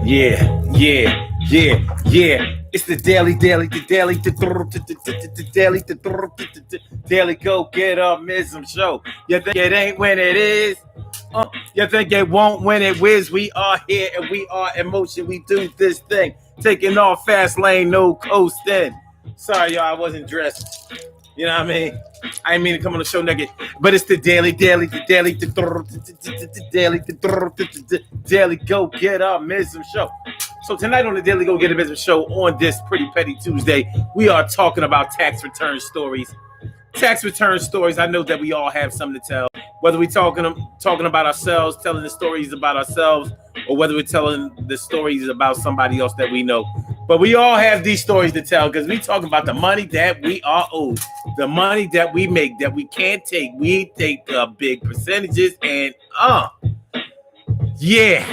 Yeah. It's the daily go get mism show. You think it ain't when it is? You think it won't when it whiz? We are here and we are in motion. We do this thing, taking off fast lane, no coasting. Sorry, y'all, I wasn't dressed. You know what I mean? I didn't mean to come on the show naked, but it's the daily go get mism show. So tonight on the Daily Go Get Mism show on this Pretty Petty Tuesday, we are talking about tax return stories. Tax return stories. I know that we all have something to tell. Whether we're talking about ourselves, telling the stories about ourselves, or whether we're telling the stories about somebody else that we know. But we all have these stories to tell because we talking about the money that we are owed, the money that we make that we can't take. We take big percentages and yeah.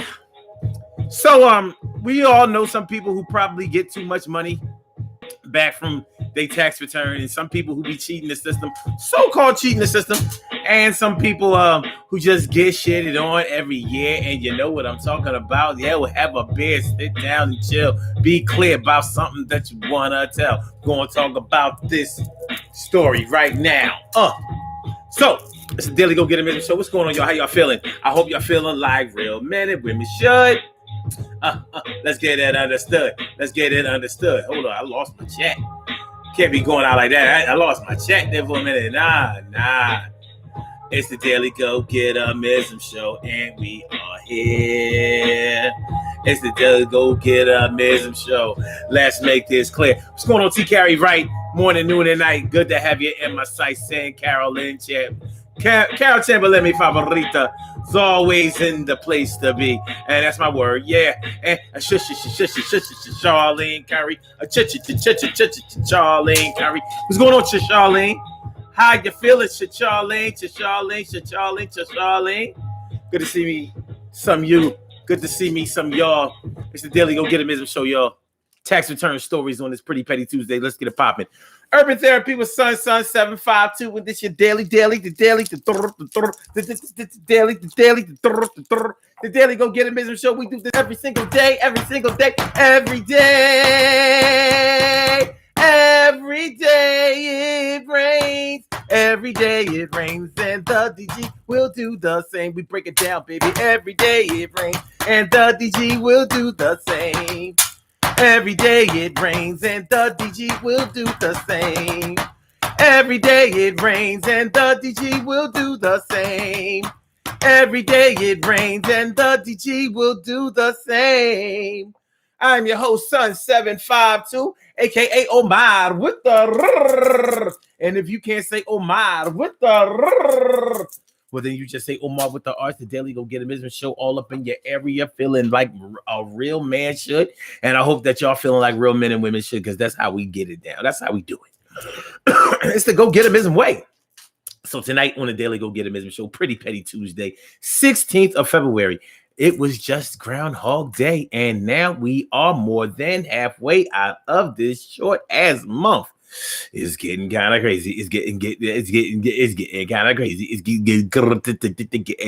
So we all know some people who probably get too much money back from their tax return, and some people who be cheating the system, so-called cheating the system, and some people who just get shitted on every year. And you know what I'm talking about? Yeah, we'll have a beer, sit down and chill, be clear about something that you wanna tell. Gonna talk about this story right now. So it's the Daily Go Get It show. What's going on, y'all? How y'all feeling? I hope y'all feeling like real men and women should. Let's get that understood. Hold on, I lost my chat. Can't be going out like that. I lost my chat there for a minute. Nah. It's the Daily Go Get Mism show, and we are here. It's the Daily Go Get Mism show. Let's make this clear. What's going on, T. Carey? Right, morning, noon, and night. Good to have you in my sight, saying Carolyn Champ. Carol Chamberlain, mi favorita, is always in the place to be, and that's my word. Yeah, and Charlene Curry, Charlene Curry. What's going on, Charlene? How you feeling, Charlene? Good to see some of you. Good to see some of y'all. It's the Daily Go Get It Mism show, y'all. Tax return stories on this Pretty Petty Tuesday. Let's get it popping. Urban Therapy with Sun 752. With this your daily, the Daily Go Get It Mism show. We do this every single day. Every day it rains. Every day it rains, and the DG will do the same. We break it down, baby. Every day it rains, and the DG will do the same. Every day it rains, and the DG will do the same. Every day it rains, and the DG will do the same. Every day it rains, and the DG will do the same. I'm your host, Sun 752, aka Omar with the rrrr. And if you can't say Omar with the rrrr, well, then you just say Omar with the Arts, the Daily Go Get It Mism show, all up in your area, feeling like a real man should. And I hope that y'all feeling like real men and women should, because that's how we get it down. That's how we do it. It's the Go Get It Mism way. So tonight on the Daily Go Get It Mism show, Pretty Petty Tuesday, 16th of February. It was just Groundhog Day, and now we are more than halfway out of this short ass month. It's getting kind of crazy. It's getting kind of crazy. It's getting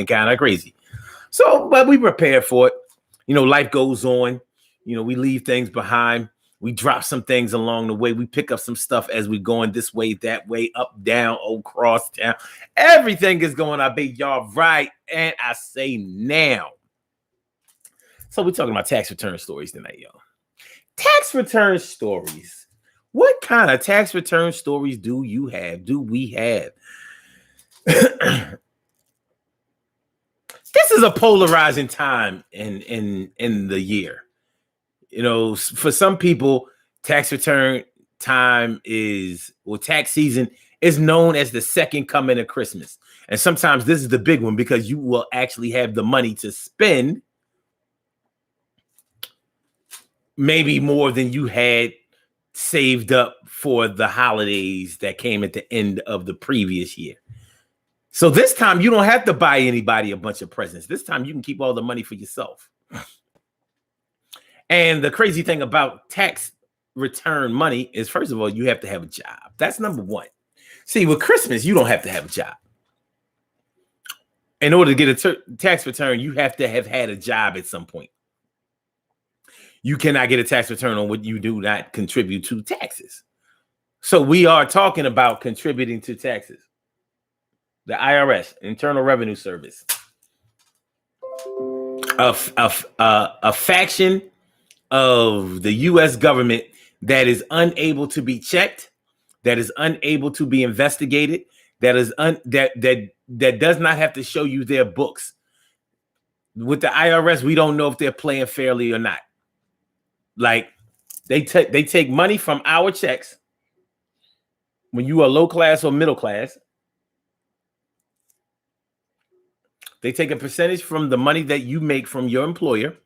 kind of crazy. So, but we prepare for it. You know, life goes on. You know, we leave things behind. We drop some things along the way. We pick up some stuff as we're going this way, that way, up, down, across town. Everything is going, I bet y'all right. And I say now. So we're talking about tax return stories tonight, y'all. Tax return stories. What kind of tax return stories do you have? Do we have? This is a polarizing time in the year. You know, for some people, tax return time tax season is known as the second coming of Christmas. And sometimes this is the big one because you will actually have the money to spend maybe more than you had saved up for the holidays that came at the end of the previous year. So this time you don't have to buy anybody a bunch of presents. This time you can keep all the money for yourself. And the crazy thing about tax return money is, first of all, you have to have a job. That's number one. See, with Christmas, you don't have to have a job. In order to get a tax return, you have to have had a job at some point. You cannot get a tax return on what you do not contribute to taxes. So we are talking about contributing to taxes. The IRS, Internal Revenue Service, a faction of the U.S. government that is unable to be checked, that is unable to be investigated, that is that does not have to show you their books. With the IRS, we don't know if they're playing fairly or not. Like they take money from our checks when you are low class or middle class. They take a percentage from the money that you make from your employer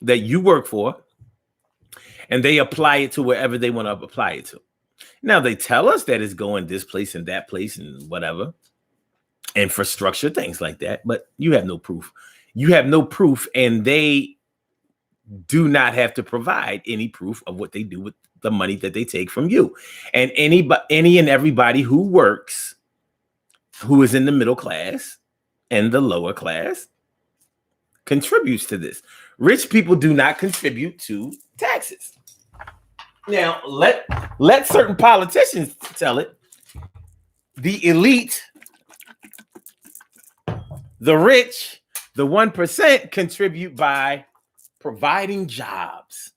that you work for, and they apply it to wherever they want to apply it to. Now, they tell us that it's going this place and that place and whatever, infrastructure, things like that, but you have no proof. You have no proof, and they do not have to provide any proof of what they do with the money that they take from you. And any and everybody who works, who is in the middle class and the lower class, contributes to this. Rich people do not contribute to taxes. Now, let certain politicians tell it. The elite, the rich, the 1% contribute by providing jobs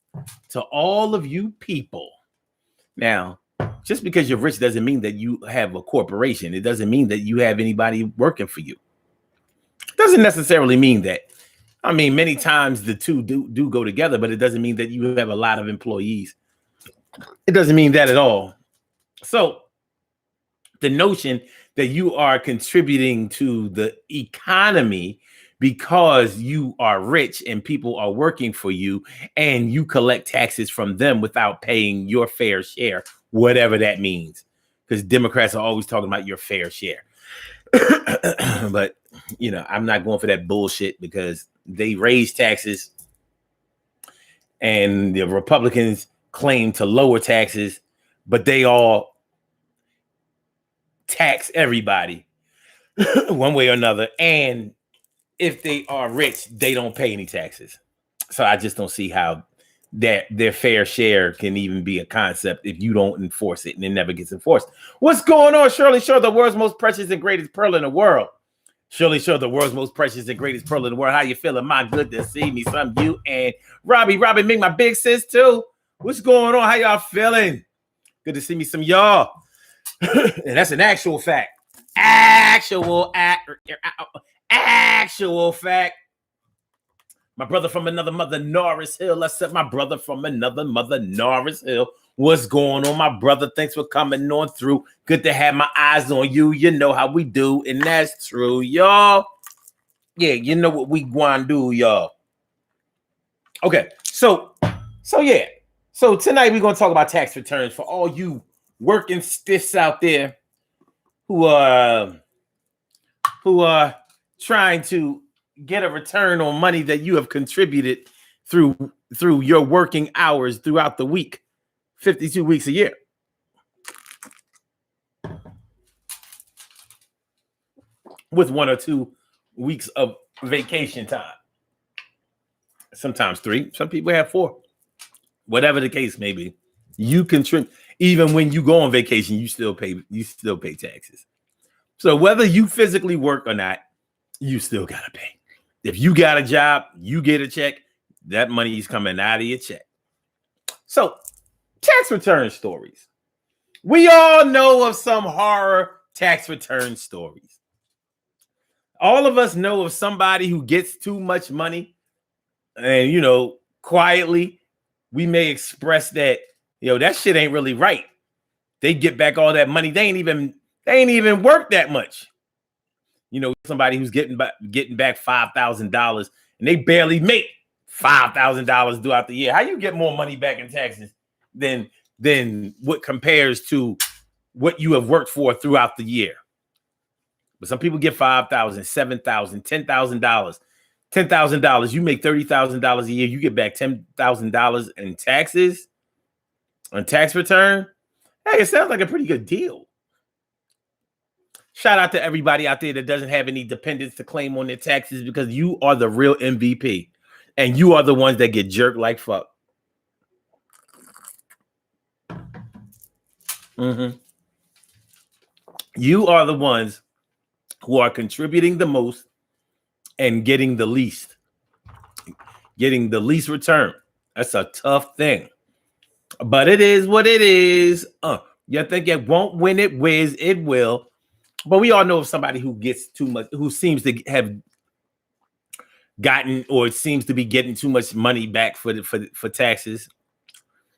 to all of you people. Now, just because you're rich doesn't mean that you have a corporation. It doesn't mean that you have anybody working for you. It doesn't necessarily mean that. I mean, many times the two do go together, but it doesn't mean that you have a lot of employees. It doesn't mean that at all. So the notion that you are contributing to the economy because you are rich and people are working for you and you collect taxes from them without paying your fair share, whatever that means, because Democrats are always talking about your fair share. But, you know, I'm not going for that bullshit because they raise taxes and the Republicans claim to lower taxes, but they all tax everybody one way or another. And if they are rich, they don't pay any taxes. So I just don't see how that their fair share can even be a concept if you don't enforce it, and it never gets enforced. What's going on? Shirley Shore, the world's most precious and greatest pearl in the world. Shirley Shore, the world's most precious and greatest pearl in the world. How you feeling? My good to see me. Some you and Robbie Ming, my big sis too. What's going on? How y'all feeling? Good to see me, some y'all. And that's an actual fact. Actual fact. My brother from another mother, Norris Hill. I said my brother from another mother, Norris Hill. What's going on, my brother? Thanks for coming on through. Good to have my eyes on you. You know how we do, and that's true, y'all. Yeah, you know what we want to do, y'all. Okay, so yeah. So tonight we're going to talk about tax returns for all you working stiffs out there who are trying to get a return on money that you have contributed through your working hours throughout the week, 52 weeks a year. With 1 or 2 weeks of vacation time. Sometimes 3. Some people have 4. Whatever the case may be, you contribute. Even when you go on vacation, you still pay taxes. So whether you physically work or not, you still gotta pay. If you got a job, you get a check, that money is coming out of your check. So tax return stories. We all know of some horror tax return stories. All of us know of somebody who gets too much money, and, you know, quietly, we may express that, that shit ain't really right. They get back all that money. They ain't even worked that much. Somebody who's getting back $5,000 and they barely make $5,000 throughout the year. How you get more money back in taxes than what compares to what you have worked for throughout the year? But some people get $5,000, $7,000, $10,000. $10,000, you make $30,000 a year, you get back $10,000 in taxes on tax return. Hey, it sounds like a pretty good deal. Shout out to everybody out there that doesn't have any dependents to claim on their taxes, because you are the real MVP. And you are the ones that get jerked like fuck. You are the ones who are contributing the most and getting the least return. That's a tough thing, but it is what it is. You think it won't win it whiz, it will. But we all know of somebody who gets too much, who seems to have gotten or seems to be getting too much money back for taxes.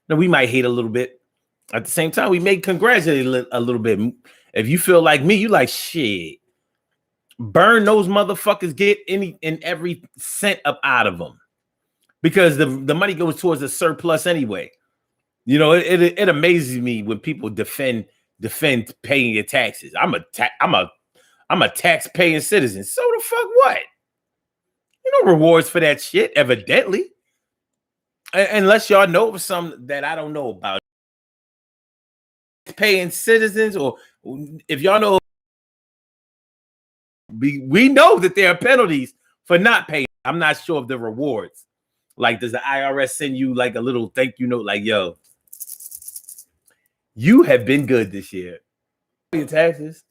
Now, we might hate a little bit. At the same time, we may congratulate a little bit. If you feel like me, you like, shit, burn those motherfuckers, get any and every cent up out of them, because the money goes towards a surplus anyway. You know, it amazes me when people defend paying your taxes. I'm a tax paying citizen. So the fuck what? You know, rewards for that shit, evidently. Unless y'all know of some that I don't know about. Paying citizens, or if y'all know, we know that there are penalties for not paying. I'm not sure of the rewards. Like, does the IRS send you like a little thank you note, like, yo, you have been good this year. Your taxes.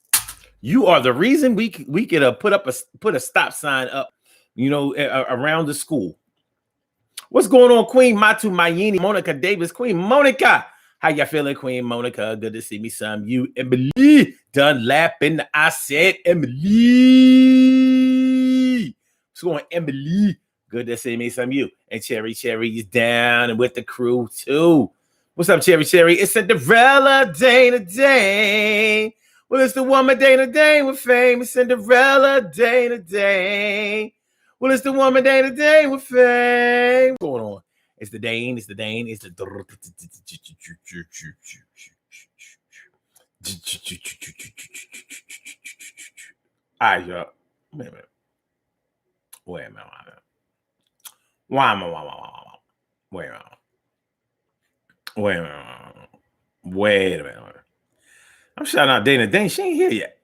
You are the reason we could put a stop sign up, you know, around the school. What's going on, Queen Matu Mayini, Monica Davis, Queen Monica? How y'all feeling, Queen Monica? Good to see me some. You, Emily Dunlap, and I said, Emily. What's going on, Emily? Good to see me some. You. And Cherry is down and with the crew, too. What's up, Cherry? It's Cinderella Day today. Well, it's the woman day today with fame. It's Cinderella Day today. Well, it's the woman day today with fame. What's going on? It's the Dane. All right, y'all. Wait a minute. Wait a minute. I'm shouting out Dana Dane. She ain't here yet.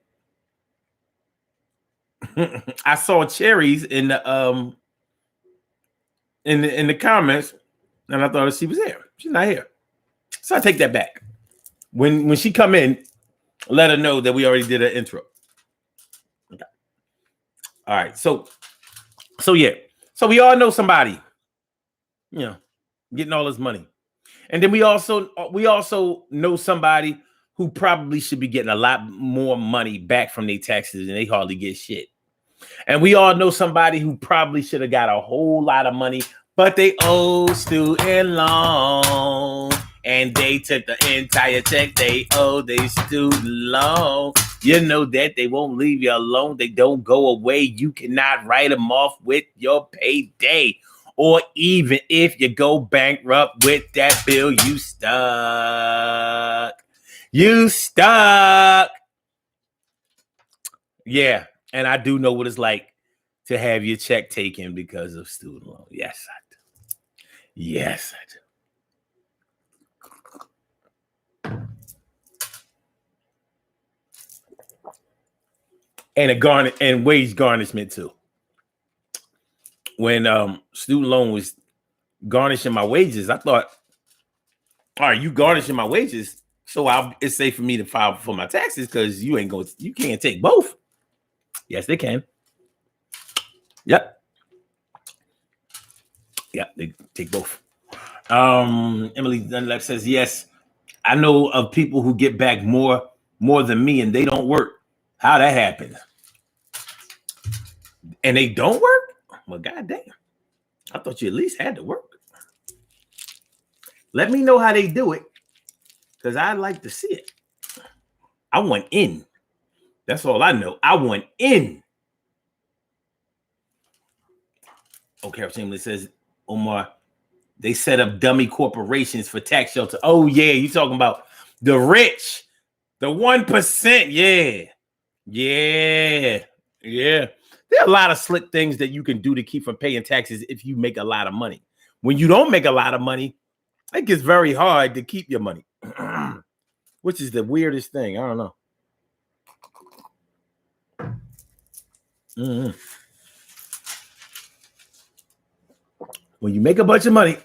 I saw Cherries in the in the comments, and I thought she was here. She's not here, so I take that back. When she come in, let her know that we already did an intro. Okay. All right. So yeah. So we all know somebody, you know, getting all this money, and then we also know somebody who probably should be getting a lot more money back from their taxes, and they hardly get shit. And we all know somebody who probably should have got a whole lot of money, but they owe student loan, and they took the entire check. They owe their student loan. You know that they won't leave you alone. They don't go away. You cannot write them off with your payday, or even if you go bankrupt with that bill, you stuck. You stuck. Yeah. And I do know what it's like to have your check taken because of student loan. Yes, I do. Yes, I do. And wage garnishment too. When student loan was garnishing my wages, I thought, all right, you garnishing my wages, so it's safe for me to file for my taxes, because you can't take both. Yes, they can. Yep. Yeah, they take both. Emily Dunlap says, yes, I know of people who get back more than me, and they don't work. How that happens? And they don't work? Well, goddamn. I thought you at least had to work. Let me know how they do it, because I'd like to see it. I want in. That's all I know. I want in. Okay, Chamberlain says, Omar, they set up dummy corporations for tax shelter. Oh, yeah, you talking about the rich, the 1%. Yeah. There are a lot of slick things that you can do to keep from paying taxes if you make a lot of money. When you don't make a lot of money, it gets very hard to keep your money, which is the weirdest thing. I don't know. Mm-hmm. When you make a bunch of money,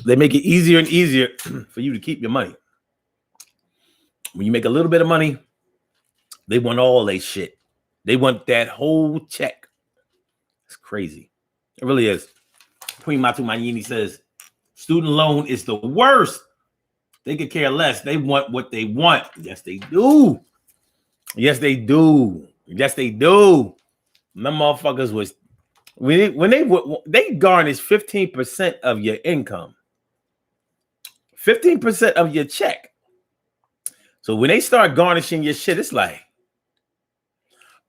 they make it easier and easier for you to keep your money. When you make a little bit of money, they want all that shit. They want that whole check. It's crazy. It really is. Queen Matu Mayini says, student loan is the worst. They could care less. They want what they want. Yes, they do. Yes, they do. Yes, they do. Them motherfuckers was when they garnish 15% of your income, 15% of your check. So when they start garnishing your shit, it's like,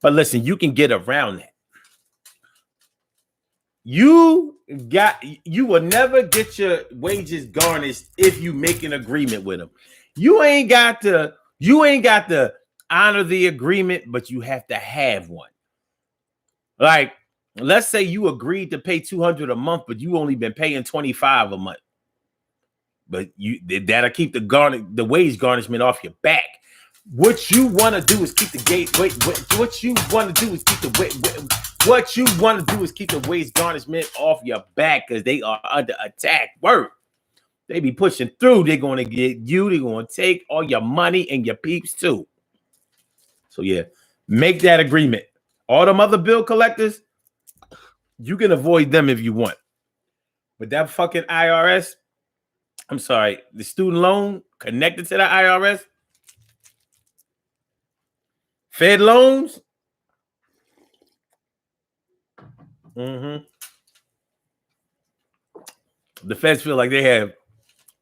but listen, you can get around that. You will never get your wages garnished if you make an agreement with them. You ain't got to honor the agreement, but you have to have one. Like, let's say you agreed to pay $200 a month, but you only been paying $25 a month. But that'll keep the wage garnishment off your back. What you want to do is keep the wage garnishment off your back because they are under attack. Word. They be pushing through. They're going to get you. They're going to take all your money and your peeps too. So yeah, make that agreement. All them other bill collectors, you can avoid them if you want. But that fucking IRS, I'm sorry, the student loan connected to the IRS, Fed loans. The feds feel like they have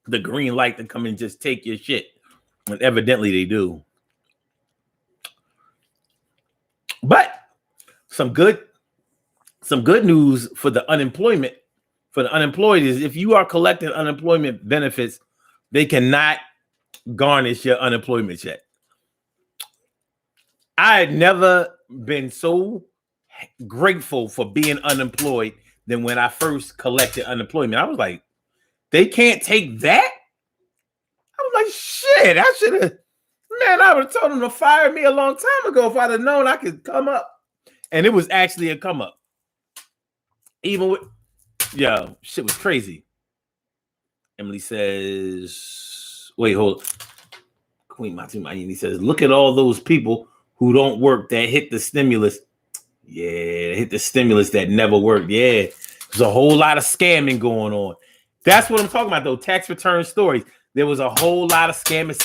the green light to come and just take your shit. And evidently they do. But some good news for the unemployment. For the unemployed is if you are collecting unemployment benefits, they cannot garnish your unemployment check. I had never been so grateful for being unemployed than when I first collected unemployment. I was like, they can't take that? I was like, shit, I should have, man, I would have told them to fire me a long time ago if I'd have known I could come up. And it was actually a come up. Even with, yo, shit was crazy. Emily says, wait, hold. Queen Matu Mayini says, look at all those people who don't work that hit the stimulus. Yeah, hit the stimulus that never worked. Yeah, there's a whole lot of scamming going on. That's what I'm talking about, though. Tax return stories. There was a whole lot of scamming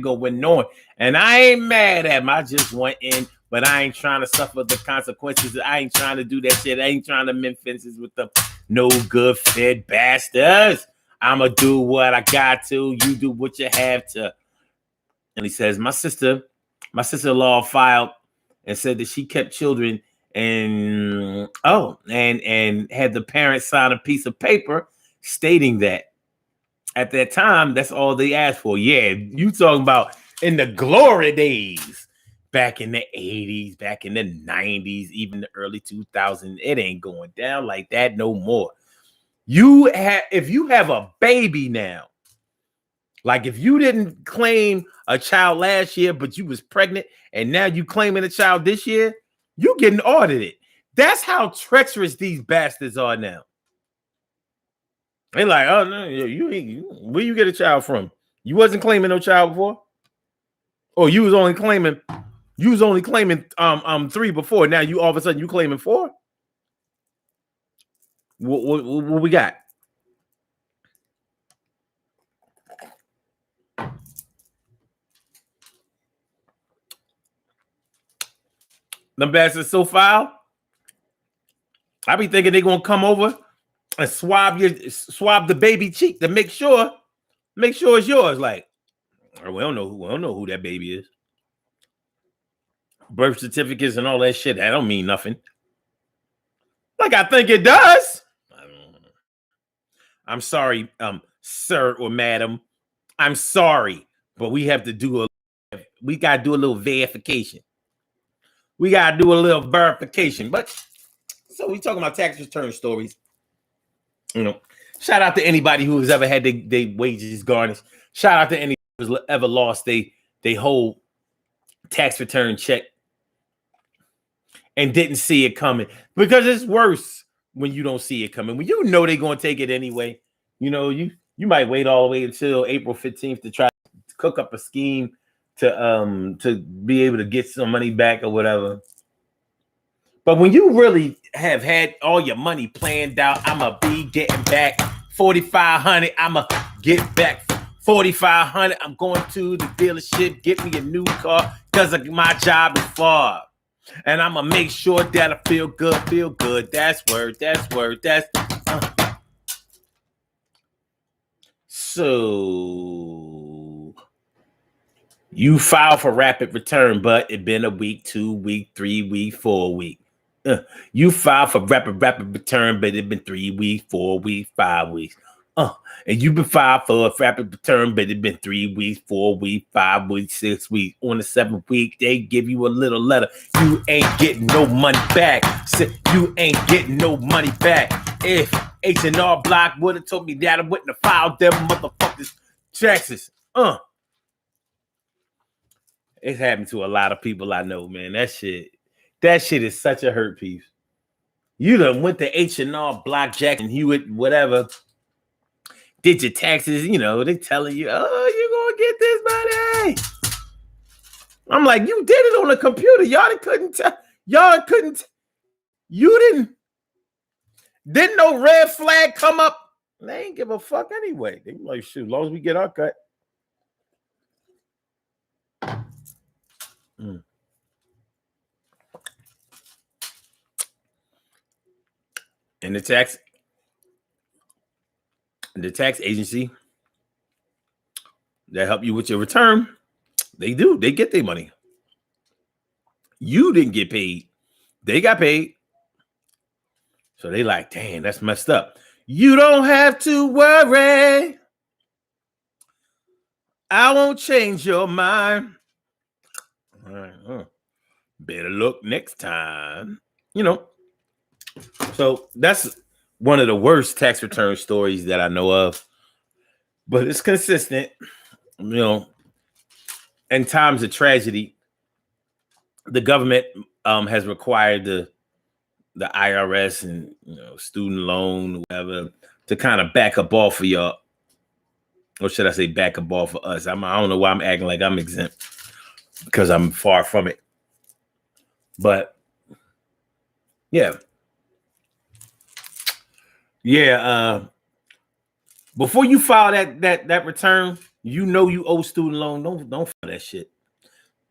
going on. And I ain't mad at them. I just went in, but I ain't trying to suffer the consequences. I ain't trying to do that shit. I ain't trying to mend fences with them no good fed bastards. I'ma do what I got to. You do what you have to. And he says, my sister-in-law filed and said that she kept children and had the parents sign a piece of paper stating that at that time, that's all they asked for. Yeah, you talking about in the glory days, back in the 80s, back in the 90s, even the early 2000s, it ain't going down like that no more. If you have a baby now, like if you didn't claim a child last year, but you was pregnant and now you claiming a child this year, you getting audited. That's how treacherous these bastards are now. They like, oh no, where you get a child from? You wasn't claiming no child before? Or you was only claiming 3 before. Now you all of a sudden you claiming 4? What we got? Them bastards so foul. I be thinking they gonna come over and swab the baby cheek to make sure it's yours. Like, we don't know who that baby is. Birth certificates and all that shit, that don't mean nothing. Like, I think it does. I'm sorry, sir or madam. I'm sorry, but we have to do we gotta do a little verification. We gotta do a little verification. But so we talking about tax return stories. You know, shout out to anybody who has ever had their wages garnished. Shout out to anybody who's ever lost their they whole tax return check and didn't see it coming, because it's worse when you don't see it coming. When you know they're going to take it anyway, you might wait all the way until April 15th to try to cook up a scheme to be able to get some money back or whatever. But when you really have had all your money planned out, I'ma be getting back $4,500. I'ma get back $4,500. I'm going to the dealership, get me a new car because my job is far. And I'm going to make sure that I feel good. That's word. So you file for rapid return, but it been a week, 2 week, 3 week, 4 week. You file for rapid return, but it been 3 weeks, 4 weeks, 5 weeks. And you've been filed for a rapid return, but it been 3 weeks, 4 weeks, 5 weeks, 6 weeks. On the 7th week, they give you a little letter. You ain't getting no money back. You ain't getting no money back. If H&R Block would have told me that, I wouldn't have filed them motherfuckers taxes. It's happened to a lot of people I know, man. That shit is such a hurt piece. You done went to H&R Block, Jackson Hewitt, whatever. Did your taxes, they telling you, oh, you're going to get this money. I'm like, you did it on a computer. Didn't no red flag come up. They ain't give a fuck anyway. They like, shoot, as long as we get our cut. And the tax agency that help you with your return, they get their money. You didn't get paid. They got paid. So they like, damn, that's messed up. You don't have to worry. I won't change your mind. Better look next time. So that's one of the worst tax return stories that I know of. But it's consistent. In times of tragedy, the government has required the IRS and student loan, whatever, to kind of back up off of y'all. Or should I say back up off of us? I don't know why I'm acting like I'm exempt, because I'm far from it. But yeah. Before you file that return, you owe student loan. Don't file that shit.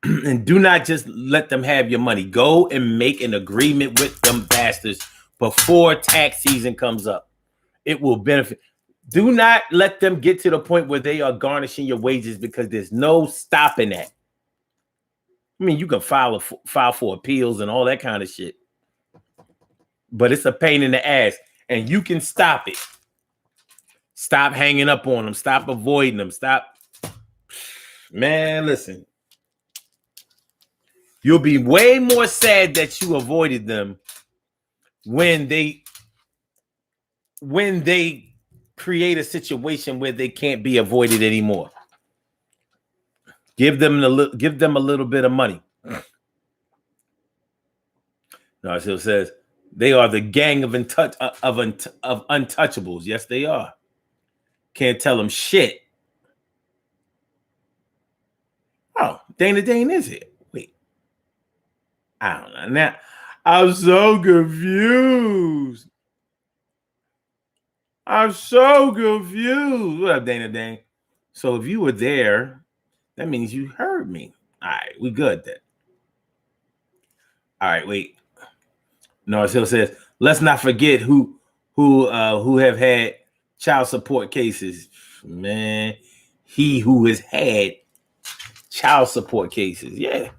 And do not just let them have your money. Go and make an agreement with them bastards before tax season comes up. It will benefit. Do not let them get to the point where they are garnishing your wages, because there's no stopping that. I mean, you can file for appeals and all that kind of shit, but it's a pain in the ass, and you can stop it. Stop hanging up on them. Stop avoiding them. Man, listen. You'll be way more sad that you avoided them when they create a situation where they can't be avoided anymore. Give them a little bit of money. No, it still says they are the gang of untouchables. Yes, they are. Can't tell them shit. Oh, Dana Dane is it? Wait. I don't know. Now, I'm so confused. What up, Dana Dane? So if you were there, that means you heard me. All right, we good then. All right, wait. No, it still says, let's not forget who have had child support cases. Man, he who has had child support cases. Yeah.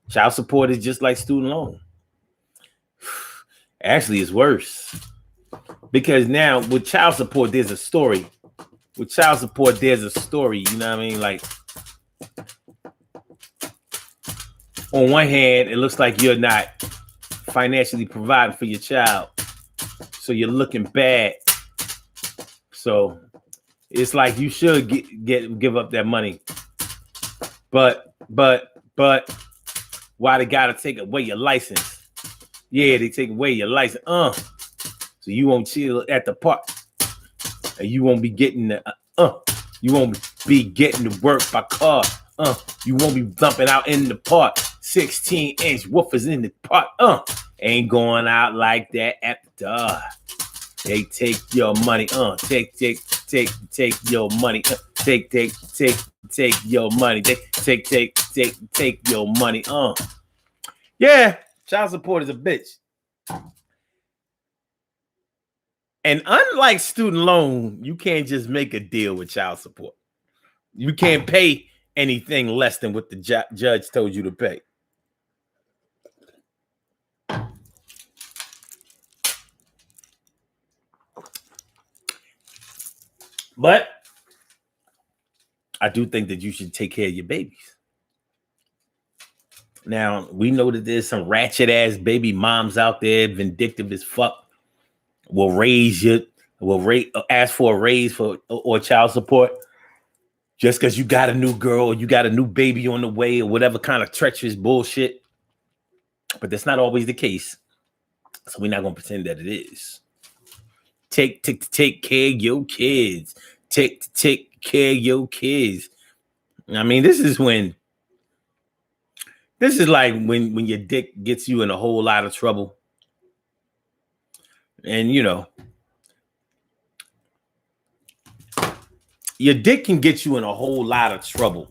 Child support is just like student loan. Actually, it's worse. Because now with child support, there's a story. You know what I mean? Like, on one hand, it looks like you're not financially providing for your child, so you're looking bad. So it's like you should give up that money. But why they gotta take away your license? Yeah, they take away your license. So you won't chill at the park. And you won't be getting the you won't be getting to work by car. You won't be dumping out in the park. 16-inch woofers in the park. Ain't going out like that at the door. They take your money. Take your money. Take your money. They take your money. Yeah, child support is a bitch. And unlike student loan, you can't just make a deal with child support. You can't pay anything less than what the judge told you to pay. But I do think that you should take care of your babies. Now, we know that there's some ratchet ass baby moms out there, vindictive as fuck, will ask for a raise or child support just because you got a new girl or you got a new baby on the way or whatever kind of treacherous bullshit. But that's not always the case. So we're not going to pretend that it is. Take care of your kids. Take care of your kids. I mean, this is like when your dick gets you in a whole lot of trouble. And, you know, your dick can get you in a whole lot of trouble.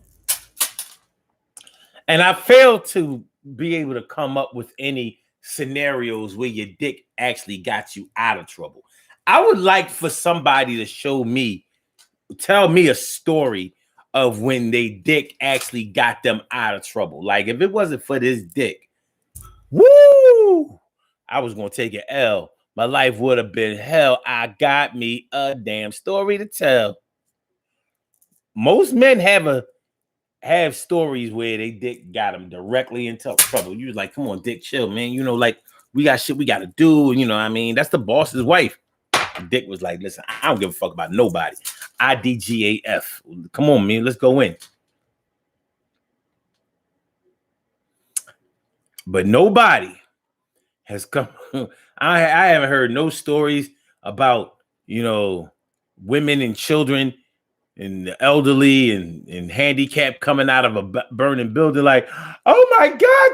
And I failed to be able to come up with any scenarios where your dick actually got you out of trouble. I would like for somebody to tell me a story of when they dick actually got them out of trouble. Like if it wasn't for this dick, woo, I was going to take an L. My life would have been hell. I got me a damn story to tell. Most men have stories where they dick got them directly into trouble. You was like, come on, dick, chill, man. You know, like we got shit we got to do. You know what I mean? That's the boss's wife. Dick was like, listen, I don't give a fuck about nobody. IDGAF. Come on, man. Let's go in. But nobody has come. I haven't heard no stories about, you know, women and children and the elderly and handicapped coming out of a burning building like, oh my God,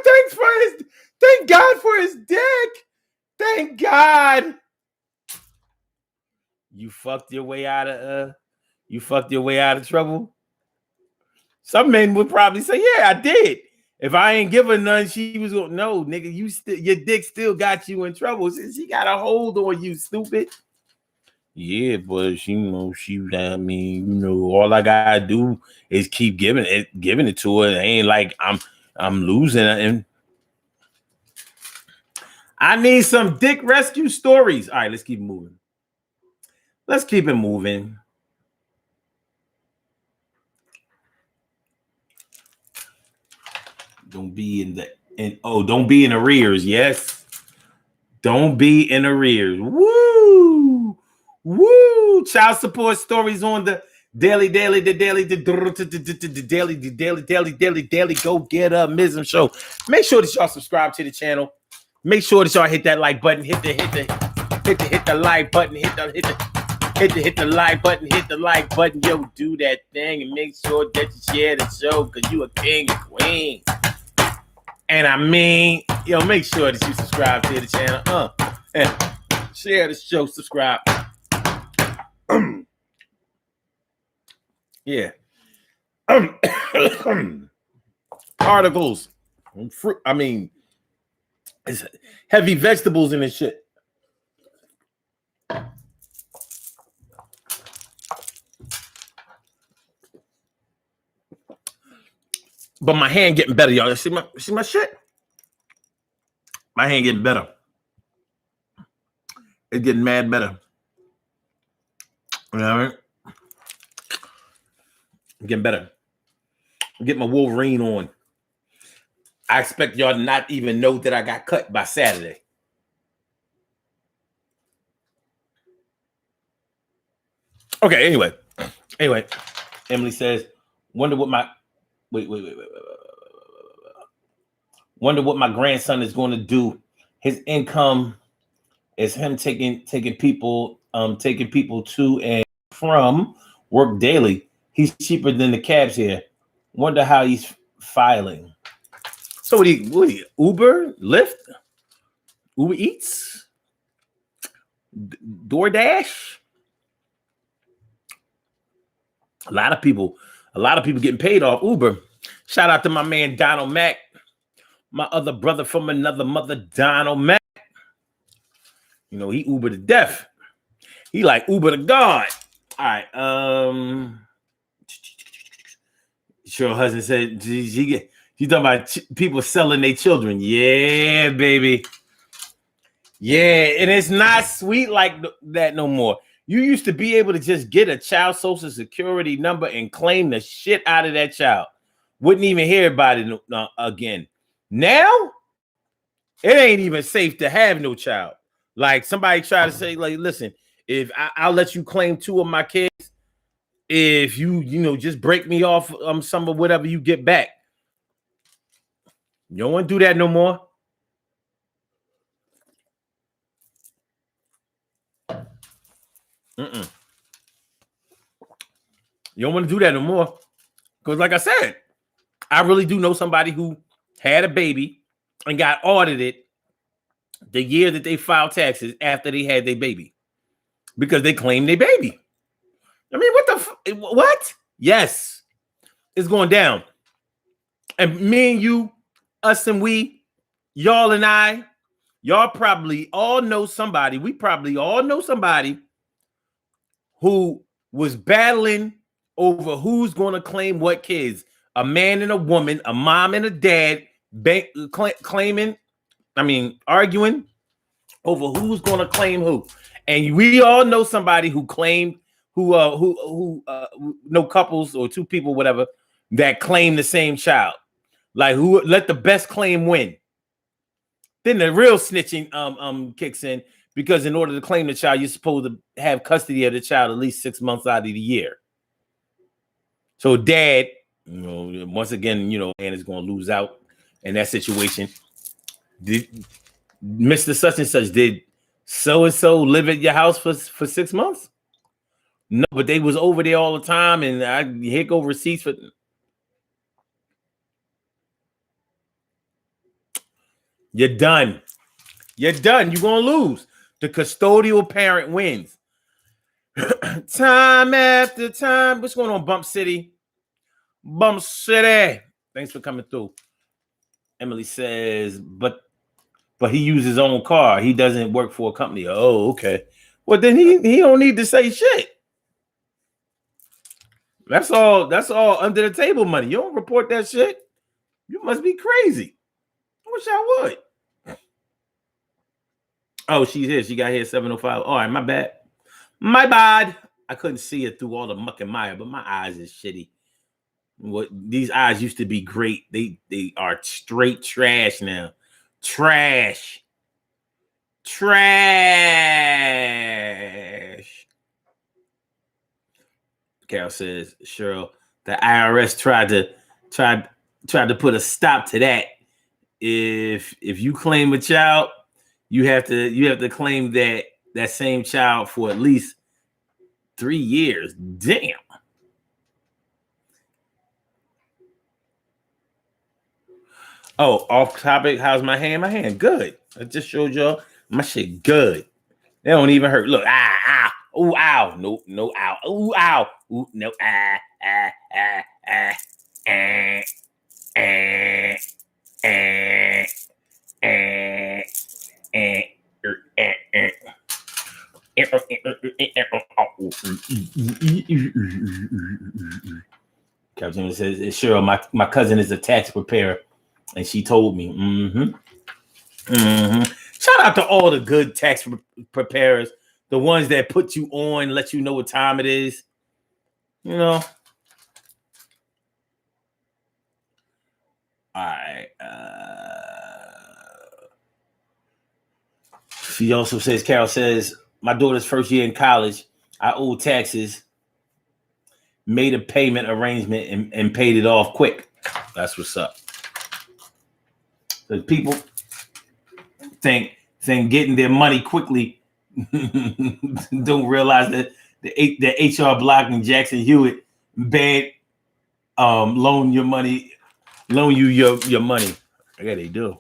thank God for his dick. Thank God. You fucked your way out of trouble. Some men would probably say, yeah, I did. If I ain't give her none, she was going, no, nigga, your dick still got you in trouble. She got a hold on you, stupid. Yeah, but all I gotta do is keep giving it to her. It ain't like I'm losing it. And I need some dick rescue stories. All right, let's keep moving. Let's keep it moving. Don't be in arrears. Yes. Don't be in arrears. Woo! Child support stories on the daily go get a Mism show. Make sure that y'all subscribe to the channel. Make sure that y'all hit that like button. Hit the like button. Hit the like button. Hit the like button. Yo, do that thing and make sure that you share the show because you a king and queen. And I mean, yo, make sure that you subscribe to the channel. And share the show, subscribe. Yeah. Articles. Fruit. I mean, it's heavy vegetables in this shit. But my hand getting better, y'all. See my shit? My hand getting better. It's getting mad better. You know what I mean? I'm getting better. I'm getting my Wolverine on. I expect y'all to not even know that I got cut by Saturday. Okay, anyway. Emily says, wonder what my Wait. Wonder what my grandson is going to do. His income is him taking people to and from work daily. He's cheaper than the cabs here. Wonder how he's filing. So what he Uber, Lyft, Uber Eats, DoorDash? A lot of people getting paid off Uber. Shout out to my man Donald Mack, my other brother from another mother, Donald Mack. You know, he Uber to death. He like Uber to God. All right. Sure, husband said you talking about people selling their children. Yeah, baby. Yeah, and it's not sweet like that no more. You used to be able to just get a child social security number and claim the shit out of that child. Wouldn't even hear about it again. Now, it ain't even safe to have no child. Like somebody try to say, like, listen, if I'll let you claim 2 of my kids, if you just break me off some of whatever you get back. You don't want to do that no more. You don't want to do that no more. Because like I said, I really do know somebody who had a baby and got audited the year that they filed taxes after they had their baby. Because they claimed their baby. I mean, what? Yes. It's going down. And me and you, us and we, y'all and I, y'all probably all know somebody. We probably all know somebody who was battling over who's going to claim what kids. A man and a woman, a mom and a dad, arguing over who's going to claim who. And we all know somebody who claimed, no couples or 2 people, whatever, that claim the same child. Like who let the best claim win. Then the real snitching kicks in, because in order to claim the child, you're supposed to have custody of the child at least 6 months out of the year. So dad, once again, man is going to lose out in that situation. Did Mr. Such and Such, did so-and-so live at your house for 6 months? No, but they was over there all the time, and here go receipts for. You're done. You're done. You're going to lose. The custodial parent wins. Time after time. What's going on, Bump City? Bump City. Thanks for coming through. Emily says, but he uses his own car. He doesn't work for a company. Oh, okay. Well, then he don't need to say shit. That's all under the table money. You don't report that shit. You must be crazy. I wish I would. Oh, she's here. She got here at 7:05. All right, my bad. My bad. I couldn't see it through all the muck and mire, but my eyes is shitty. These eyes used to be great. They are straight trash now. Trash. Carol says, Cheryl, the IRS tried to put a stop to that. If you claim a child, you have to claim that same child for at least 3 years. Damn. Oh, off topic. How's my hand? My hand good. I just showed y'all my shit good. They don't even hurt. Look, ooh, ow, no, ow, ooh, ow, ooh, no, Captain says, Cheryl, my cousin is a tax preparer, and she told me. Shout out to all the good tax preparers, the ones that put you on, let you know what time it is. All right. She also says, Carol says, my daughter's first year in college, I owed taxes, made a payment arrangement, and paid it off quick. That's what's up. The people think getting their money quickly don't realize that the HR Block and Jackson Hewitt bad loan you your money. Yeah, they do.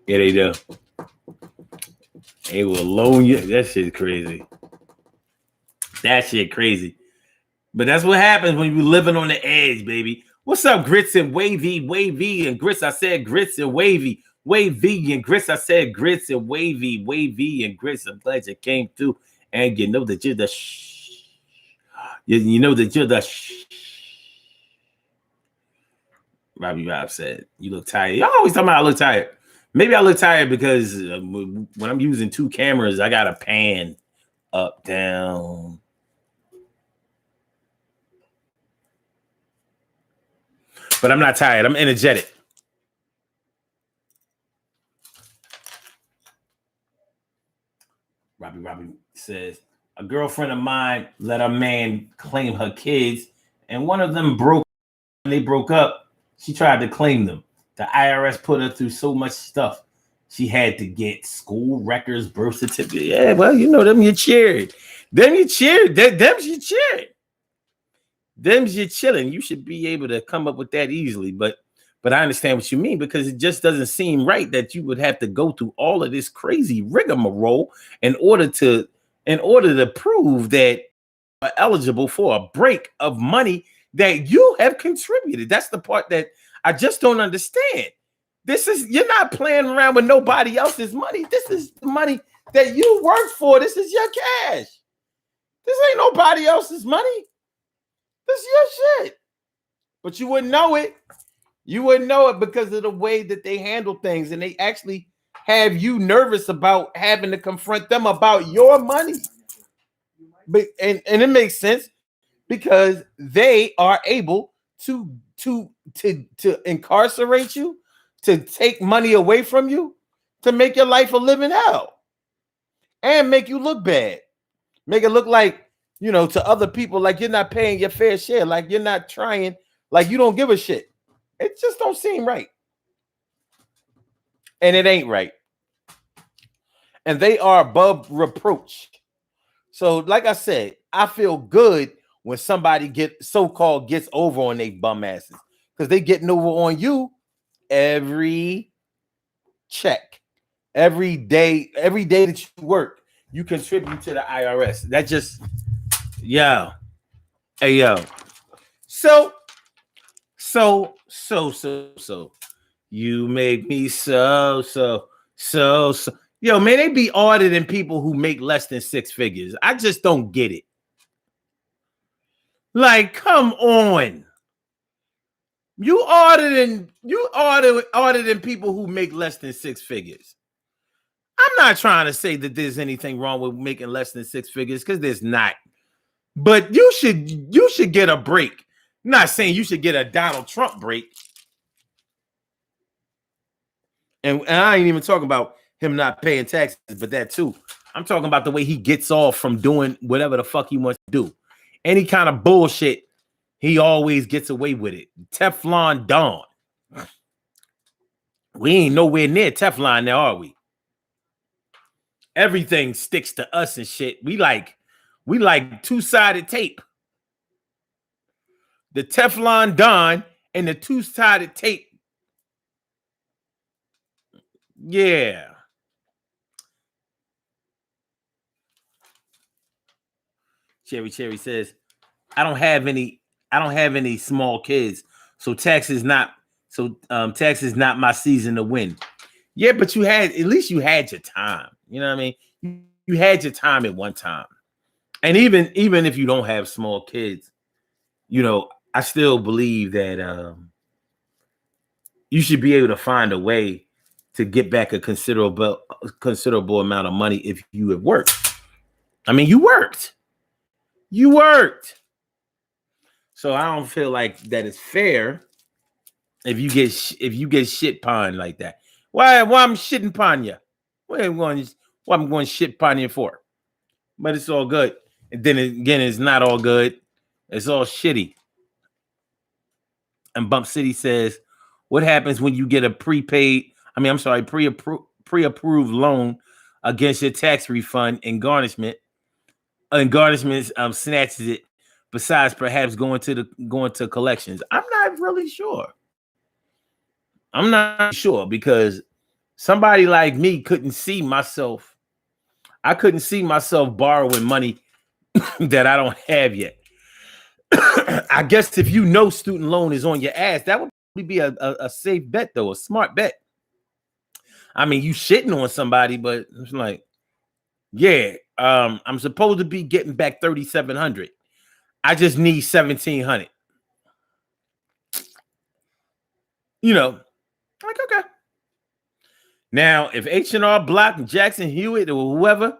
Yeah, they do. They will loan you. That shit crazy. That shit crazy. But that's what happens when you're living on the edge, baby. What's up, Grits and Wavy and Grits? I said Grits and Wavy and Grits. I said Grits and Wavy and Grits. I'm glad you came through, and you know that you're the you know that you're the Robbie Rob said, you look tired. Y'all always talking about I look tired. Maybe I look tired because when I'm using two cameras, I got to pan up, down. But I'm not tired. I'm energetic. Robbie says, a girlfriend of mine let a man claim her kids, and one of them broke. When they broke up, she tried to claim them. The IRS put her through so much stuff. She had to get school records, birth certificate. Yeah, well, you know them you cheered. Them you cheered. Them you cheered. Them's you chilling. You should be able to come up with that easily. But I understand what you mean, because it just doesn't seem right that you would have to go through all of this crazy rigmarole in order to prove that you are eligible for a break of money that you have contributed. That's the part that I just don't understand. You're not playing around with nobody else's money. This is the money that you work for. This is your cash. This ain't nobody else's money. This is your shit. But you wouldn't know it. You wouldn't know it because of the way that they handle things. And they actually have you nervous about having to confront them about your money. But and it makes sense because they are able to incarcerate you, to take money away from you, to make your life a living hell, and make you look bad. Make it look like, you know, to other people, like you're not paying your fair share, like you're not trying, like you don't give a shit. It just don't seem right. And it ain't right. And they are above reproach. So, like I said, I feel good when somebody gets over on their bum asses, because they getting over on you every check, every day that you work, you contribute to the IRS. That just, yeah. Hey, yo. So you make me so. Yo, man, they be auditing people who make less than six figures. I just don't get it. Like, come on. You auditing people who make less than six figures. I'm not trying to say that there's anything wrong with making less than six figures, because there's not. But you should get a break. I'm not saying you should get a Donald Trump break. And I ain't even talking about him not paying taxes, but that too. I'm talking about the way he gets off from doing whatever the fuck he wants to do. Any kind of bullshit, he always gets away with it. Teflon Don. We ain't nowhere near Teflon now, are we? Everything sticks to us and shit. We like two-sided tape. The Teflon Don and the two-sided tape. Yeah. Cherry says, I don't have any small kids, so tax is not my season to win. Yeah, but at least you had your time. You know what I mean? You had your time at one time. And even if you don't have small kids, you know, I still believe that you should be able to find a way to get back a considerable amount of money if you have worked. I mean, you worked. So I don't feel like that is fair if you get shit ponned like that. Why I'm shitting pon you? What I'm going shit pon you for? But it's all good. And then again, it's not all good. It's all shitty. And Bump City says, what happens when you get a pre-approved loan against your tax refund and garnishment? And garnishment snatches it. Besides, perhaps going to collections. I'm not really sure. I'm not sure because somebody like me couldn't see myself. I couldn't see myself borrowing money that I don't have yet. I guess if you know student loan is on your ass, that would be a safe bet, though, a smart bet. I mean, you shitting on somebody, but it's like, yeah, I'm supposed to be getting back 3,700. I just need 1,700. You know, like, okay. Now, if H&R Block and Jackson Hewitt or whoever,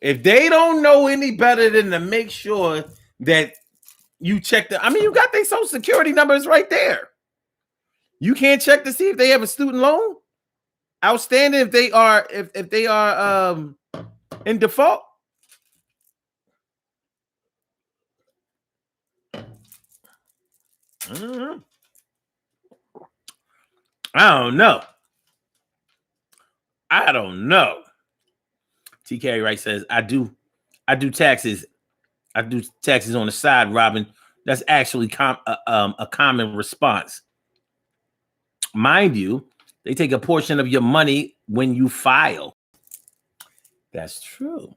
if they don't know any better than to make sure that you check you got their social security numbers right there. You can't check to see if they have a student loan outstanding, if they are in default. I don't know. TK Wright says, I do taxes. I do taxes on the side, Robin. That's actually a common response. Mind you, they take a portion of your money when you file. That's true.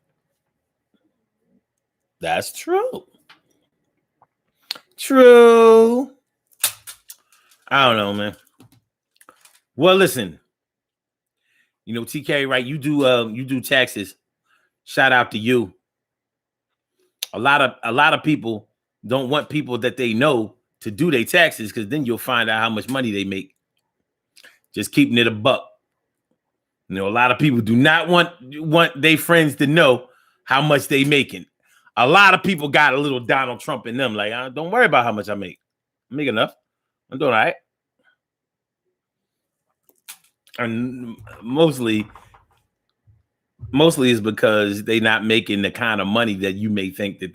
That's true. True. I don't know, man. Well, listen. You know, TK, right? You do taxes. Shout out to you. A lot of people don't want people that they know to do their taxes because then you'll find out how much money they make. Just keeping it a buck. You know, a lot of people do not want their friends to know how much they making. A lot of people got a little Donald Trump in them. Like, don't worry about how much I make. I make enough. I'm doing all right. And mostly is because they're not making the kind of money that you may think that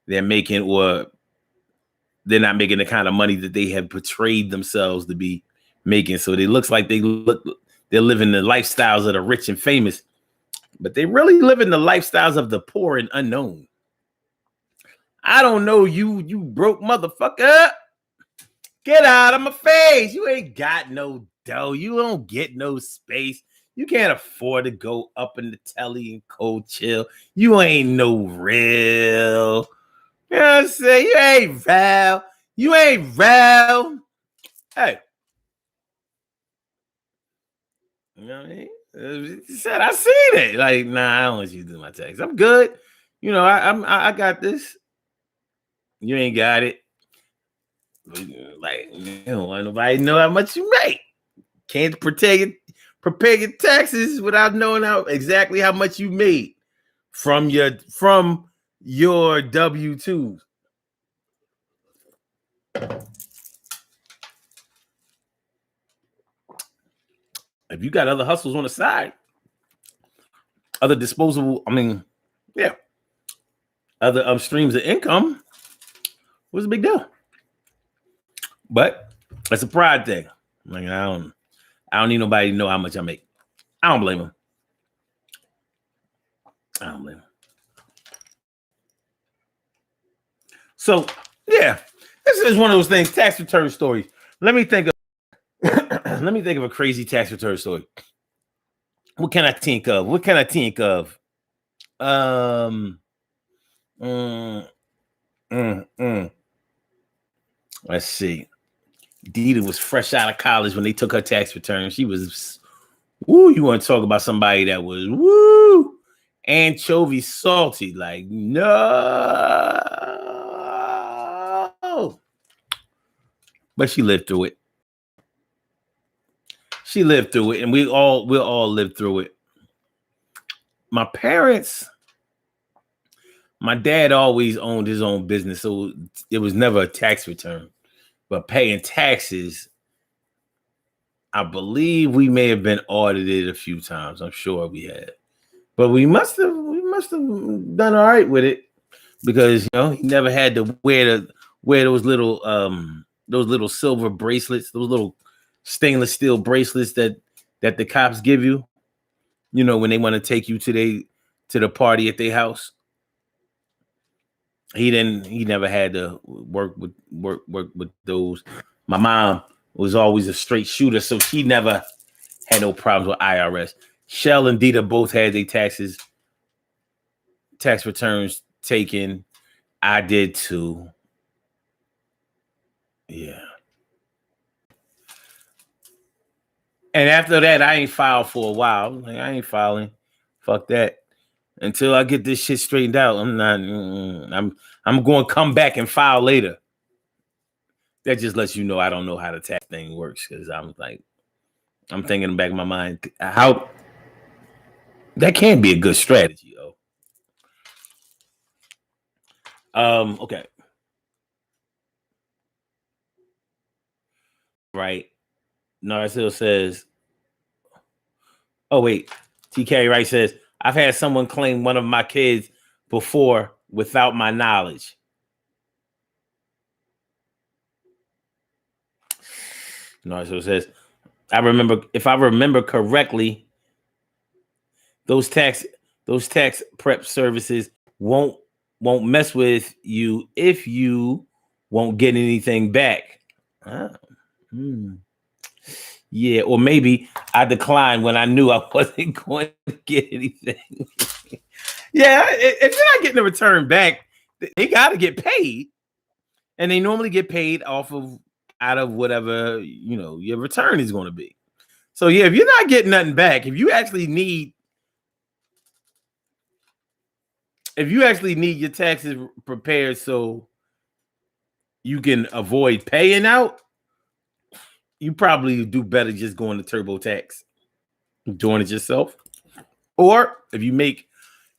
they're making, or they're not making the kind of money that they have portrayed themselves to be making. So it looks like they're living the lifestyles of the rich and famous, but they really living the lifestyles of the poor and unknown. I don't know you broke motherfucker. Get out of my face. You ain't got no dough. You don't get no space. You can't afford to go up in the telly and cold chill. You ain't no real. You know what I'm saying? You ain't real. You ain't real. Hey. You know what I mean? Said I seen it. Like, nah, I don't want you to do my tax. I'm good. You know, I got this. You ain't got it. Like, you don't want nobody to know how much you make. Can't prepare your taxes without knowing exactly how much you made from your W-2s. If you got other hustles on the side, other disposable, other streams of income, what's the big deal? But it's a pride thing. Like, I don't need nobody to know how much I make. I don't blame them. So, yeah, this is one of those things, tax return stories. Let me think of a crazy tax return story. What can I think of? Let's see. Dita was fresh out of college when they took her tax return. She was, you want to talk about somebody that was, anchovy salty. Like, no. But she lived through it. And we'll all live through it. My dad always owned his own business, so it was never a tax return. But paying taxes, I believe we may have been audited a few times. I'm sure we had, but we must have done all right with it, because he never had to wear those little those little silver bracelets, those little stainless steel bracelets that the cops give you, you know, when they want to take you to the party at their house. He never had to work with those. My mom was always a straight shooter, so she never had no problems with IRS. Shell and Dita both had their tax returns taken. I did too. Yeah. And after that, I ain't filed for a while. Like, I ain't filing. Fuck that. Until I get this shit straightened out, I'm not. I'm going to come back and file later. That just lets you know I don't know how the tax thing works, because I'm thinking in the back of my mind how that can be a good strategy, though. Okay. Right. Narsil says, oh wait, TK Wright says, I've had someone claim one of my kids before without my knowledge. Narsil says, if I remember correctly, those tax prep services won't mess with you if you won't get anything back. Yeah, or maybe I declined when I knew I wasn't going to get anything. Yeah, if you're not getting a return back, they got to get paid, and they normally get paid out of whatever, you know, your return is going to be. So yeah, if you're not getting nothing back, if you actually need your taxes prepared so you can avoid paying out, you probably do better just going to TurboTax, doing it yourself. Or if you make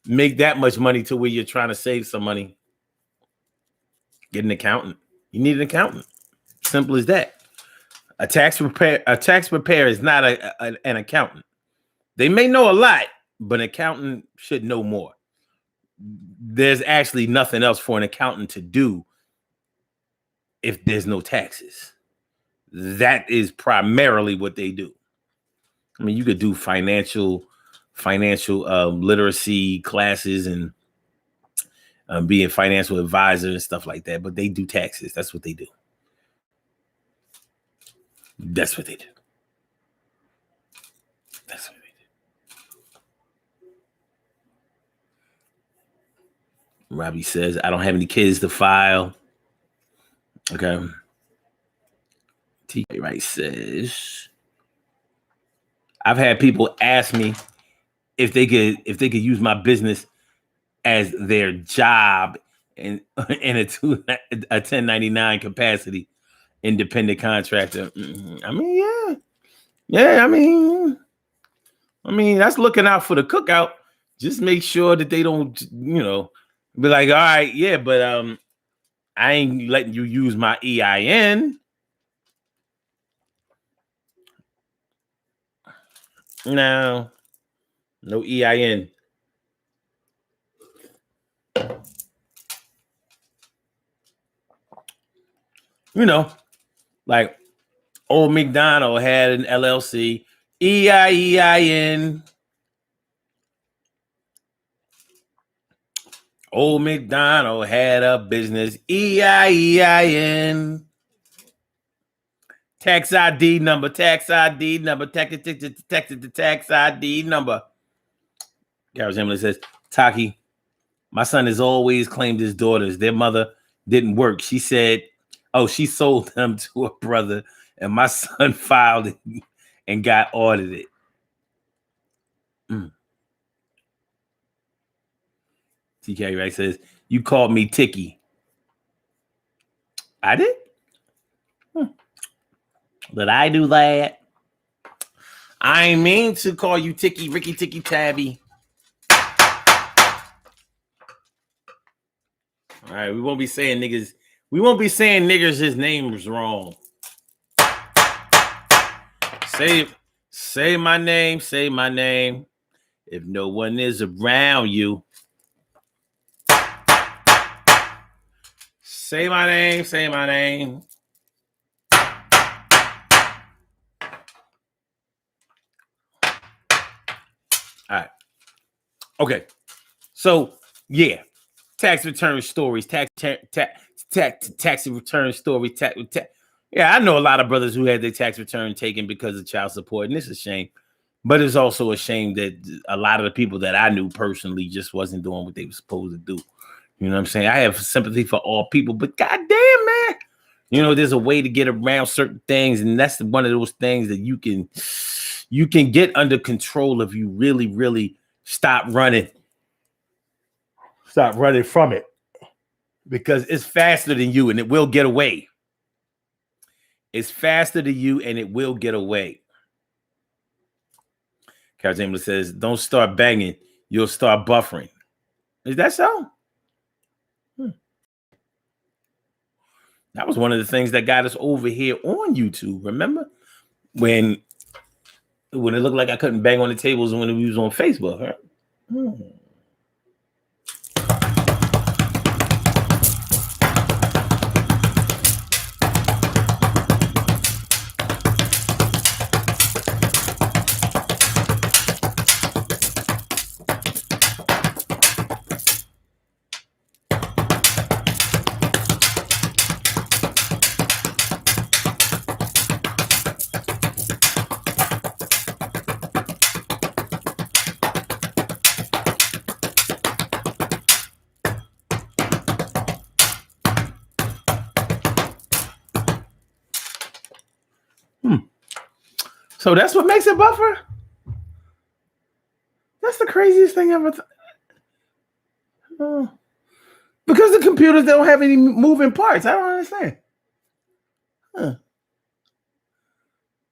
that much money to where you're trying to save some money, get an accountant. You need an accountant. Simple as that. A tax preparer is not an accountant. They may know a lot, but an accountant should know more. There's actually nothing else for an accountant to do if there's no taxes. That is primarily what they do. I mean, you could do financial literacy classes and be a financial advisor and stuff like that, but they do taxes. That's what they do. That's what they do. That's what they do. Robbie says, I don't have any kids to file. Okay. T. Wright says, I've had people ask me if they could use my business as their job in a 1099 capacity, independent contractor. I mean, yeah. I mean, that's looking out for the cookout. Just make sure that they don't, you know, be like, all right, yeah, but I ain't letting you use my EIN. No EIN. You know, like Old McDonald had an LLC, EIN. Old McDonald had a business, EIN. Tax ID number, tax ID number. Garage Emily says, Taki, my son has always claimed his daughters. Their mother didn't work. She said, she sold them to a brother, and my son filed it and got audited. TK Ray says, you called me Tiki. I did? Did I do that? I ain't mean to call you Tiki, Ricky, Tiki, Tabby. All right, we won't be saying niggas. We won't be saying niggers his name was wrong. Say my name, say my name. If no one is around you. Say my name, say my name. All right. Okay. So yeah, tax return stories, tax return stories, yeah, I know a lot of brothers who had their tax return taken because of child support, and it's a shame. But it's also a shame that a lot of the people that I knew personally just wasn't doing what they were supposed to do. You know what I'm saying? I have sympathy for all people, but goddamn, man, you know, there's a way to get around certain things, and that's one of those things that you can get under control if you really, really stop running from it, because it's faster than you and it will get away. It's faster than you and it will get away. Carol James says, don't start banging, you'll start buffering. Is that so? That was one of the things that got us over here on YouTube. Remember when it looked like I couldn't bang on the tables when we was on Facebook, huh? So that's what makes it buffer? That's the craziest thing ever. Because the computers don't have any moving parts. I don't understand.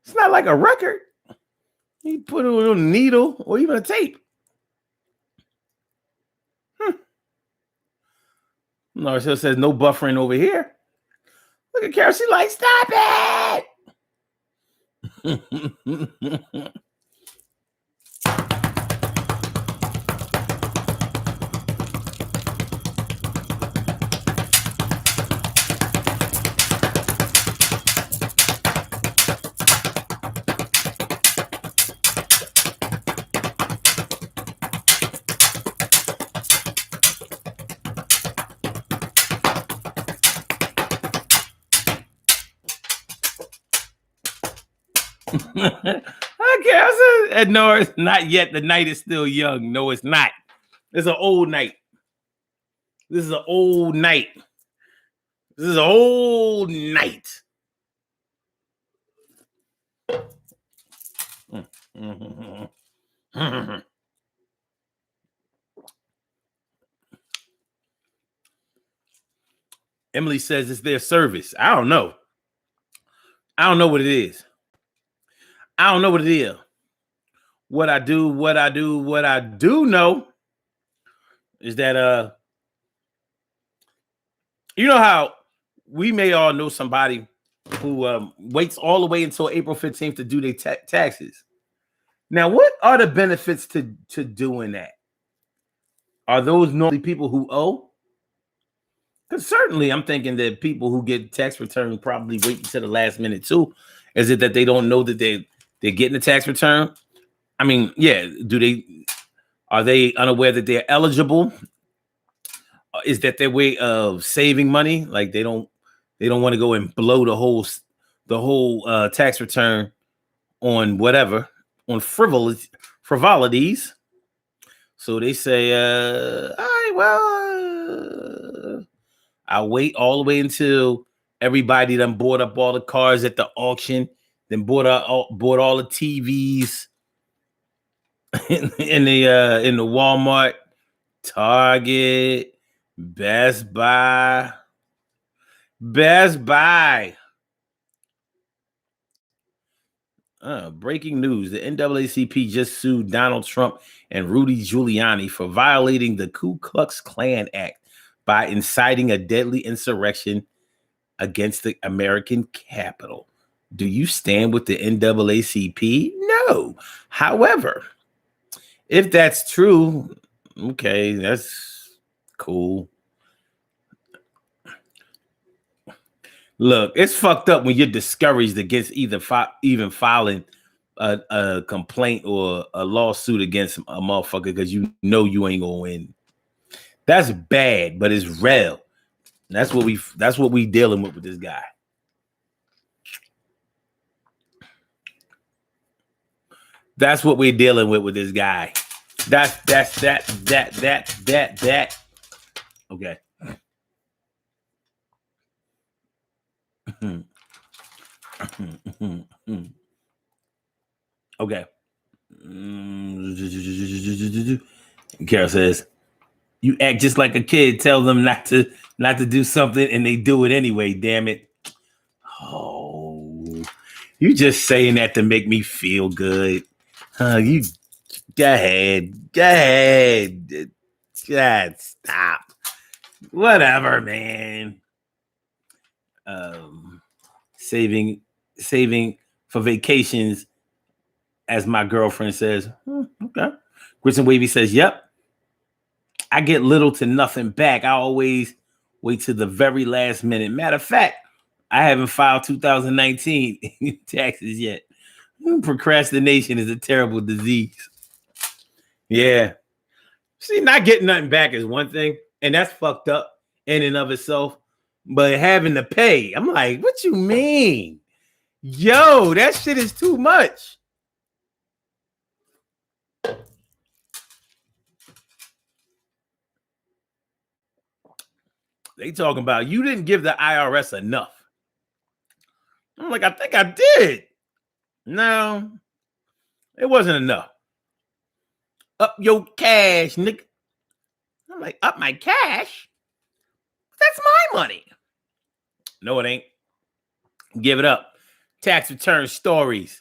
It's not like a record. You put it on a needle or even a tape. Marcel says no buffering over here. Look at Carol. She like, stop it. Okay, I said, no, it's not yet. The night is still young. No, it's not. It's an old night. This is an old night. This is an old night. Emily says it's their service. I don't know. I don't know what it is. I don't know what it is. What I do know is that you know how we may all know somebody who waits all the way until April 15th to do their taxes. Now, what are the benefits to doing that? Are those normally people who owe? Because certainly I'm thinking that people who get tax return probably wait until the last minute too. Is it that they don't know that they're getting a tax return? I mean, yeah, are they unaware that they're eligible? Is that their way of saving money? Like they don't want to go and blow the whole tax return on whatever, on frivolities. So they say, all right, well, I'll wait all the way until everybody done bought up all the cars at the auction, then bought all the TVs in the Walmart, Target, Best Buy. Breaking news. The NAACP just sued Donald Trump and Rudy Giuliani for violating the Ku Klux Klan Act by inciting a deadly insurrection against the American Capitol. Do you stand with the NAACP? No. However, if that's true, okay, that's cool. Look, it's fucked up when you're discouraged against even filing a complaint or a lawsuit against a motherfucker because you know you ain't gonna win. That's bad, but it's real. That's what we dealing with this guy. That's what we're dealing with this guy. That. Okay. Okay. Carol says, you act just like a kid. Tell them not to do something and they do it anyway. Damn it. Oh, you just saying that to make me feel good. You go ahead. God, stop. Whatever, man. Saving for vacations, as my girlfriend says. Okay. Grits and Wavy says, yep. I get little to nothing back. I always wait to the very last minute. Matter of fact, I haven't filed 2019 taxes yet. Procrastination is a terrible disease. Yeah. See, not getting nothing back is one thing, and that's fucked up in and of itself. But having to pay, I'm like, what you mean? Yo, that shit is too much. They talking about you didn't give the IRS enough. I'm like, I think I did. No, it wasn't enough. Up your cash, nigga. I'm like, up my cash? That's my money. No, it ain't. Give it up. Tax return stories.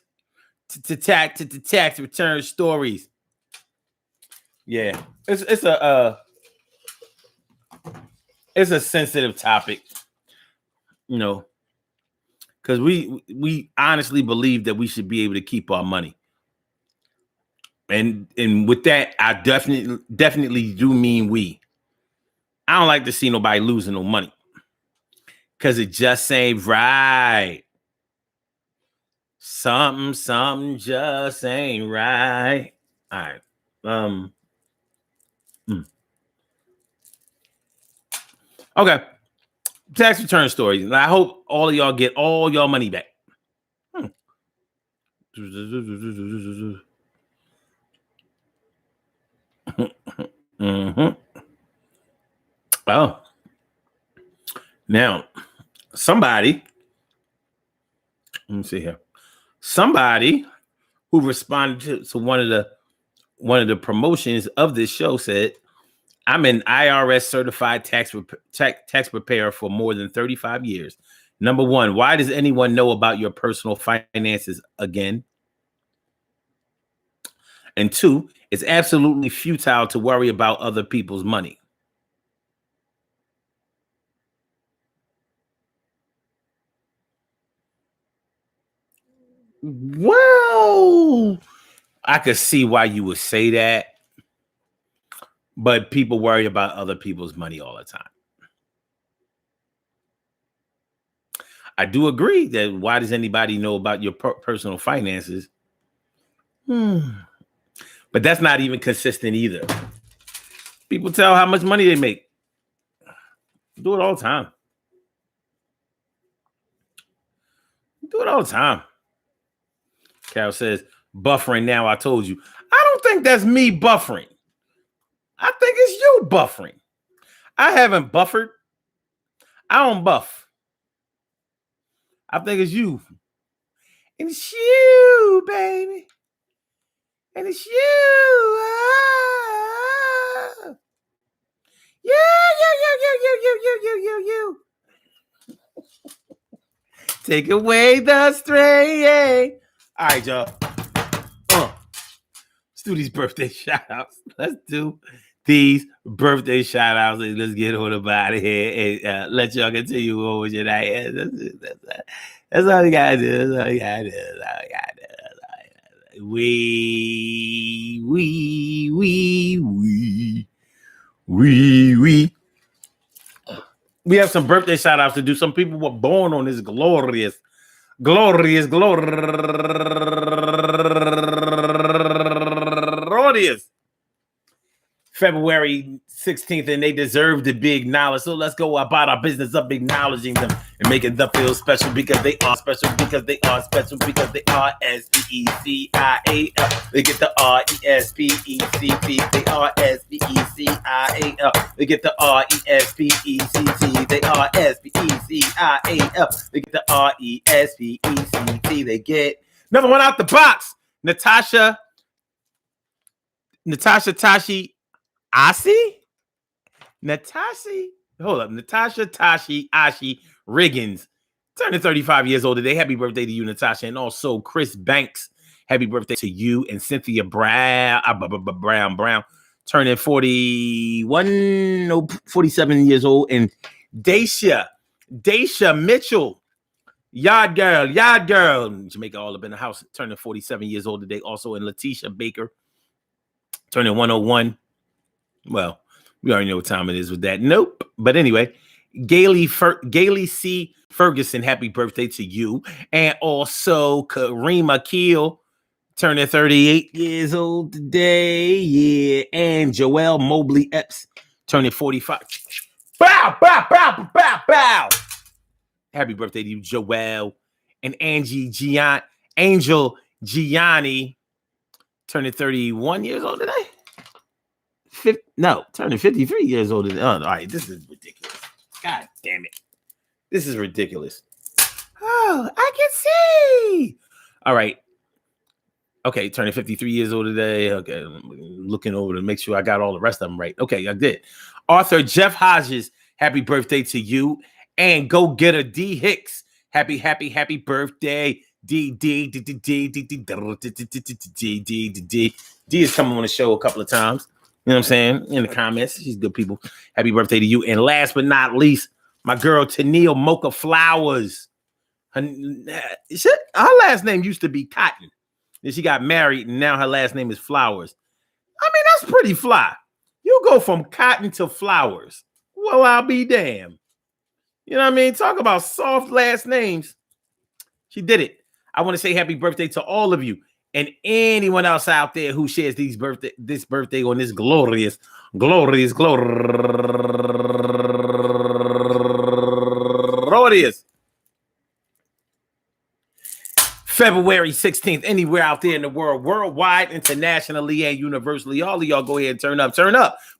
Tax return stories. Yeah, it's a sensitive topic, you know, because we honestly believe that we should be able to keep our money. And with that, I definitely do mean we. I don't like to see nobody losing no money because it just ain't right. Something just ain't right. All right. Okay. Tax return stories. I hope all of y'all get all y'all money back. Mm-hmm. Oh. Now, somebody, let me see here. Somebody who responded to one of the promotions of this show said, I'm an IRS certified tax preparer for more than 35 years. Number one, why does anyone know about your personal finances again? And two, it's absolutely futile to worry about other people's money. Well, I could see why you would say that, but people worry about other people's money all the time. I do agree that why does anybody know about your personal finances? But that's not even consistent either. People tell how much money they make. Do it all the time. Do it all the time. Carol says, buffering now, I told you. I don't think that's me buffering. I think it's you buffering. I haven't buffered. I don't buff. I think it's you. And it's you, baby. And it's you. Ah. You. Take away the stray. All right, y'all. Let's do these birthday shout outs. Let's do these birthday shout outs. Let's get on about it here and let y'all continue on with your night. That's all you gotta do. That's all you gotta do. That's all you gotta do. We have some birthday shout outs to do. Some people were born on this glorious Rodius. February 16th, and they deserve to be acknowledged. So let's go about our business of acknowledging them and making them feel special because they are special, because they are special, because they are S-P-E-C-I-A-L. They get the R-E-S-P-E-C-T. They are S-P-E-C-I-A-L. They get the R-E-S-P-E-C-T. They are S-P-E-C-I-A-L. They get the R-E-S-P-E-C-T. They get number one out the box. Natasha Tashi Natasha Tashi Ashi Riggins, turning 35 years old today. Happy birthday to you, Natasha. And also Chris Banks, happy birthday to you. And Cynthia Brown, turning 47 years old. And Daisha Mitchell, Yard Girl, Jamaica, all up in the house, turning 47 years old today. Also, and Letitia Baker, turning 101. Well, we already know what time it is with that. Nope. But anyway, Gailey C. Ferguson, happy birthday to you. And also Karima Keel, turning 38 years old today. Yeah. And Joelle Mobley Epps, turning 45. Bow, bow, bow, bow, bow. Happy birthday to you, Joelle. And Angel Gianni, turning 31 years old today. Turning 53 years old today. Oh, all right, this is ridiculous. God damn it. This is ridiculous. Oh, I can see. All right. Okay, turning 53 years old today. Okay, I'm looking over to make sure I got all the rest of them right. Okay, I did. Arthur Jeff Hodges, happy birthday to you. And Go Getter D Hicks, happy birthday. D is coming on the show a couple of times. You know what I'm saying? In the comments. She's good people. Happy birthday to you. And last but not least, my girl Tennille Mocha Flowers. Her last name used to be Cotton. Then she got married, and now her last name is Flowers. I mean, that's pretty fly. You go from Cotton to Flowers. Well, I'll be damned. You know what I mean? Talk about soft last names. She did it. I want to say happy birthday to all of you and anyone else out there who shares this birthday on this glorious February 16th, anywhere out there in the world, worldwide, internationally, and universally. All of y'all go ahead and turn up,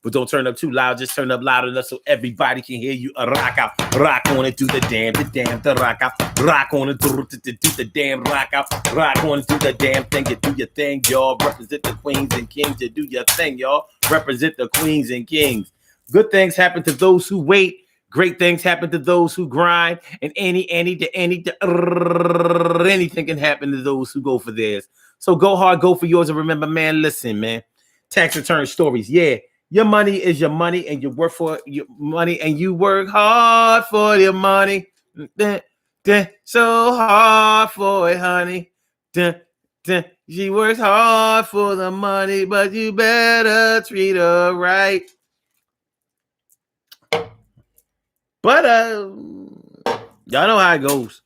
but don't turn up too loud. Just turn up loud enough so everybody can hear you. Rock out, rock on it, do the damn, the rock out, rock on it, do the damn, rock out, rock on it, do the damn thing. You do your thing, y'all. Represent the queens and kings. You do your thing, y'all. Represent the queens and kings. Good things happen to those who wait. Great things happen to those who grind, and anything can happen to those who go for theirs. So go hard, go for yours, and remember, man, listen, man. Tax return stories, yeah. Your money is your money, and you work for your money, and you work hard for your money. So hard for it, honey. She works hard for the money, but you better treat her right. But y'all know how it goes.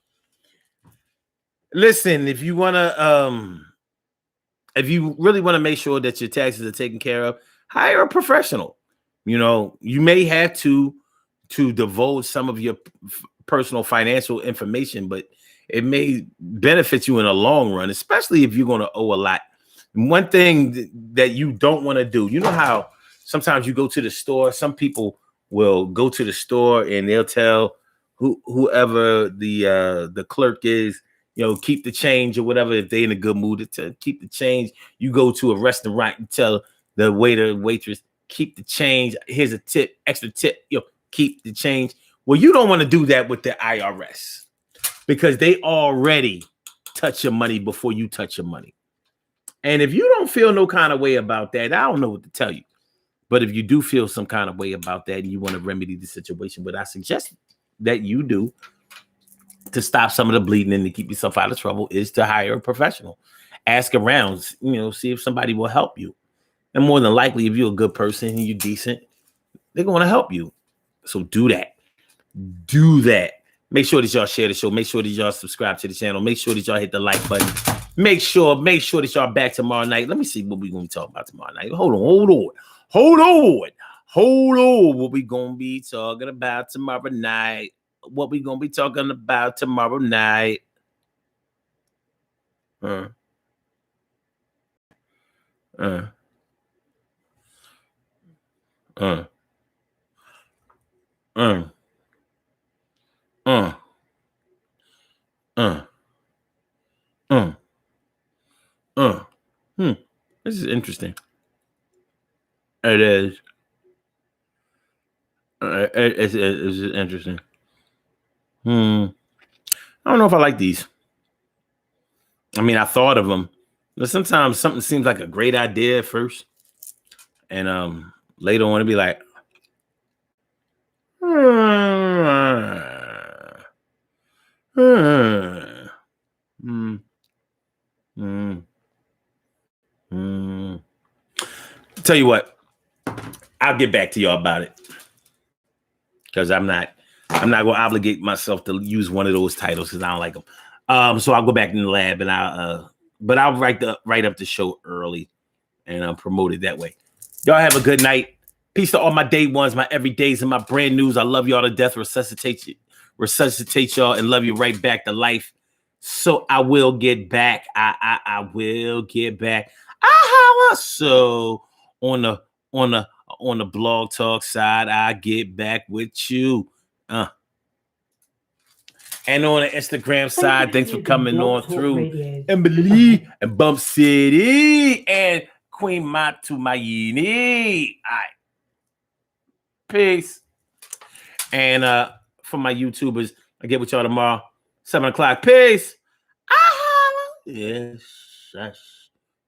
Listen, if you really want to make sure that your taxes are taken care of, hire a professional. You know, you may have to divulge some of your personal financial information, but it may benefit you in the long run, especially if you're going to owe a lot. One thing that you don't want to do, you know how sometimes you go to the store, some people will go to the store and they'll tell whoever the clerk is, you know, keep the change or whatever. If they're in a good mood to keep the change, you go to a restaurant and tell the waiter, waitress, keep the change. Here's a tip, extra tip, you know, keep the change. Well, you don't want to do that with the IRS because they already touch your money before you touch your money. And if you don't feel no kind of way about that, I don't know what to tell you. But if you do feel some kind of way about that and you want to remedy the situation, what I suggest that you do to stop some of the bleeding and to keep yourself out of trouble is to hire a professional. Ask around, you know, see if somebody will help you. And more than likely, if you're a good person and you're decent, they're going to help you. So do that. Do that. Make sure that y'all share the show. Make sure that y'all subscribe to the channel. Make sure that y'all hit the like button. Make sure that y'all back tomorrow night. Let me see what we're gonna be talking about tomorrow night. Hold on. What we gonna be talking about tomorrow night? What we gonna be talking about tomorrow night? Uh. This is interesting. It is. It's interesting. I don't know if I like these. I mean, I thought of them, but sometimes something seems like a great idea at first, and later on it'd be like, Tell you what, I'll get back to y'all about it because I'm not gonna obligate myself to use one of those titles because I don't like them. So I'll go back in the lab and I'll write up the show early and promote it that way. Y'all have a good night. Peace to all my day ones, my everydays, and my brand news. I love y'all to death. Resuscitate y'all and love you right back to life. So I will get back. I will get back. So on the blog talk side, I get back with you. And on the Instagram side, thanks for coming on through. Emily and Bump City and Queen Matu Mayini. All right. Peace. And for my YouTubers, I get with y'all tomorrow, 7 o'clock. Peace. Yes.